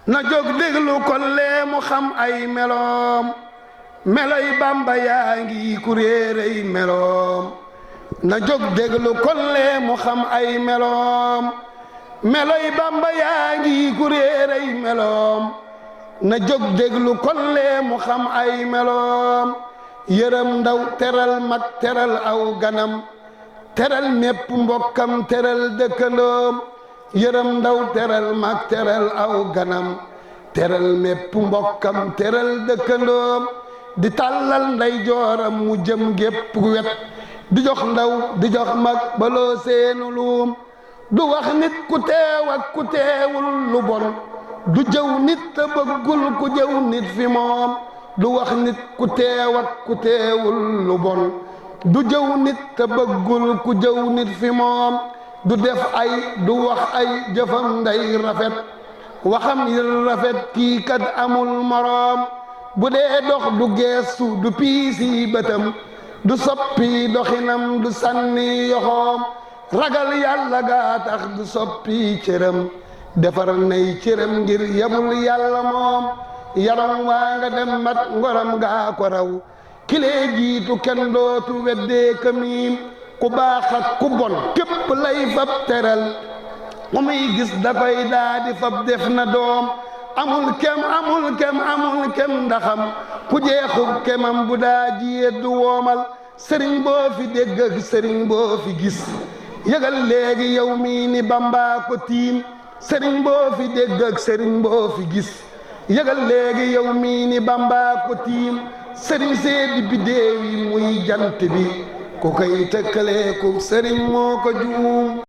na jóg déglu kon lee mu xam ay meloom meloy Bamba yaa ngi ku réeréy meloom na jóg déglu kon lee mu xam ay meloom meloy Bamba yaa ngi ku réeréy meloom na jóg déglu kon lee mu xam ay meloom yërëm ndaw teral mag teral aw ganam teral mépp mbokkam teral dëkkandoom yërëm ndaw teral mag teral aw ganam teral mépp mbokkam teral dëkkandoom di tàllal nday jooram mu jëm gépp wet di jox ndaw di jox mag baloo seenu luum du wax nit ku teew ak ku teewul lu bon du jëw nit te bëggul ku jëw nit fi moom du wax nit ku teew ak ku teewul lu bon du jëw nit te bëggul ku jëw nit fi moom du def ay du wax ay jëfam nday rafet waxam yi rafet kii kat amul moroom bu dee dox du geestu du piisi bëtam du soppi doxinam du sànni yoxoom ragal yàlla gaa tax du soppi cëram defar nay cëram ngir yamul yàlla moom yaram waa nga dem mat ngoram gaa ko raw kilee jiitu kenn dootu weddee kamiim ku baax ak ku bon képp lay fab teral mu muy gis da koy daa di fab def na doom amul kem amul kem amul kem ndaxam ku jeexub kemam bu daa jiyee du woomal sëriñ boo fi dégg ak sëriñ boo fi gis yëgal léegi yow mii ni Bamba ko tiim sëriñ boo fi dégg ak sëriñ boo fi gis yëgal léegi yow mii ni Bamba ko tiim sëriñ seedi biddéew yi muy jant bi ku koy tëkkalee ku sëriñ moo ko juum